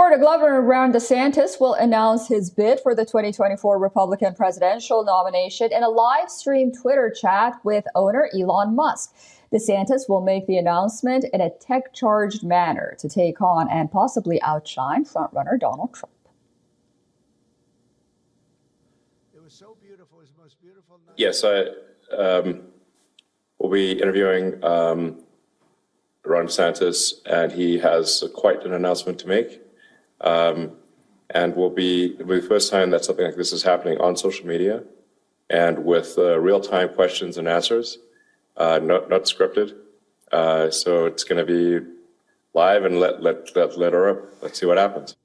Florida Governor Ron DeSantis will announce his bid for the 2024 Republican presidential nomination in a live stream Twitter chat with owner Elon Musk. DeSantis will make the announcement in a tech-charged manner to take on and possibly outshine frontrunner Donald Trump. It was so beautiful. It was the most beautiful night. Yes, I will be interviewing Ron DeSantis, and he has quite an announcement to make. And it'll be the first time that something like this is happening on social media and with real-time questions and answers, not scripted. So it's going to be live, and let her up. Let's see what happens.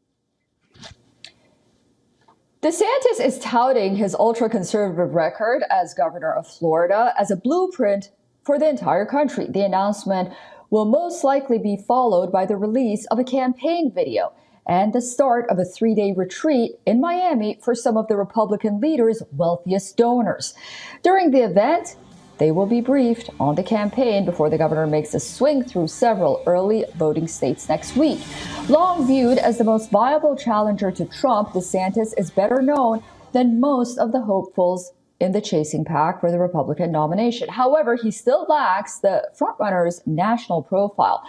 DeSantis is touting his ultra-conservative record as governor of Florida as a blueprint for the entire country. The announcement will most likely be followed by the release of a campaign video and the start of a 3-day retreat in Miami for some of the Republican leader's wealthiest donors. During the event, they will be briefed on the campaign before the governor makes a swing through several early voting states next week. Long viewed as the most viable challenger to Trump, DeSantis is better known than most of the hopefuls in the chasing pack for the Republican nomination. However, he still lacks the frontrunner's national profile.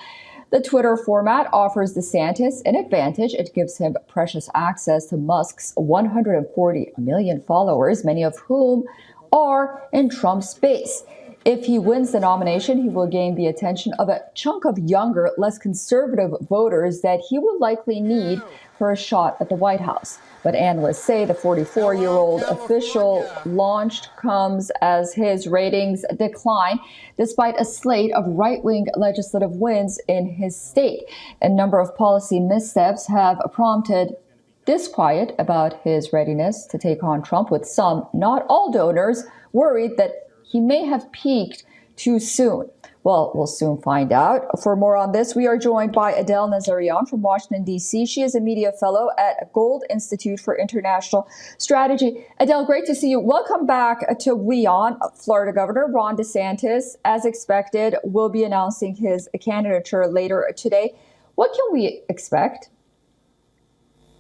The Twitter format offers DeSantis an advantage. It gives him precious access to Musk's 140 million followers, many of whom are in Trump's base. If he wins the nomination, he will gain the attention of a chunk of younger, less conservative voters that he will likely need for a shot at the White House. But analysts say the 44-year-old official launched comes as his ratings decline, despite a slate of right-wing legislative wins in his state. A number of policy missteps have prompted disquiet about his readiness to take on Trump, with some, not all donors, worried that he may have peaked too soon. Well, we'll soon find out. For more on this, we are joined by Adele Nazarian from Washington, D.C. She is a media fellow at Gold Institute for International Strategy. Adele, great to see you. Welcome back to WION. Florida Governor Ron DeSantis, as expected, will be announcing his candidature later today. What can we expect?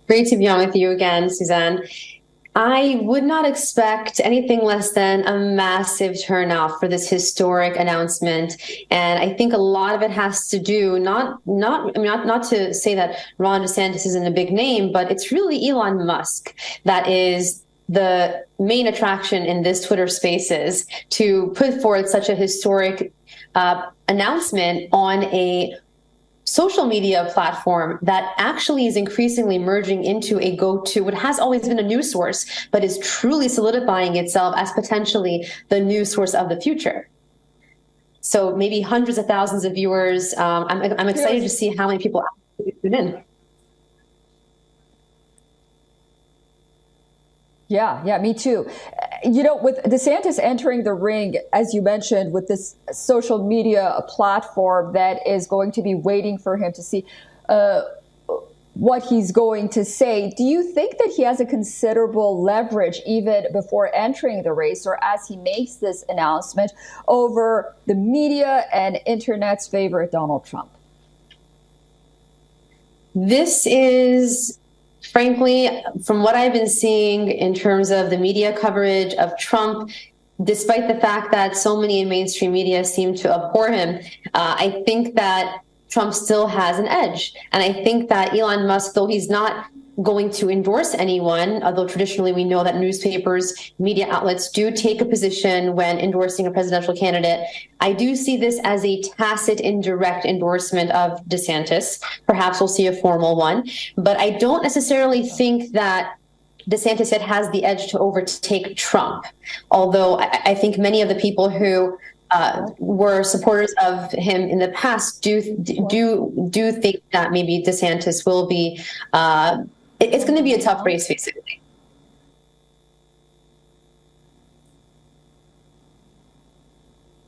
Great to be on with you again, Suzanne. I would not expect anything less than a massive turnout for this historic announcement, and I think a lot of it has to do not to say that Ron DeSantis isn't a big name, but it's really Elon Musk that is the main attraction in this Twitter Spaces to put forth such a historic announcement on a social media platform that actually is increasingly merging into a go-to, what has always been a news source, but is truly solidifying itself as potentially the news source of the future. So maybe hundreds of thousands of viewers. I'm excited to see how many people actually tune in. Yeah, me too. You know, with DeSantis entering the ring, as you mentioned, with this social media platform that is going to be waiting for him to see what he's going to say, do you think that he has a considerable leverage even before entering the race, or as he makes this announcement, over the media and internet's favorite Donald Trump? This is, frankly, from what I've been seeing in terms of the media coverage of Trump, despite the fact that so many in mainstream media seem to abhor him, I think that Trump still has an edge. And I think that Elon Musk, though he's not going to endorse anyone, although traditionally we know that newspapers, media outlets do take a position when endorsing a presidential candidate, I do see this as a tacit, indirect endorsement of DeSantis. Perhaps we'll see a formal one, but I don't necessarily think that DeSantis yet has the edge to overtake Trump. Although I think many of the people who were supporters of him in the past do think that maybe DeSantis will be. It's going to be a tough race, basically.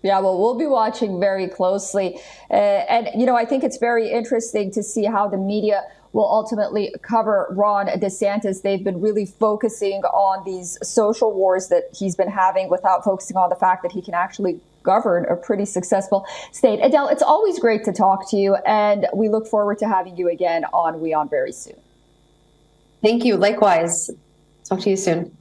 Yeah, well, we'll be watching very closely. And, you know, I think it's very interesting to see how the media will ultimately cover Ron DeSantis. They've been really focusing on these social wars that he's been having without focusing on the fact that he can actually govern a pretty successful state. Adele, it's always great to talk to you, and we look forward to having you again on WION very soon. Thank you. Likewise. Talk to you soon.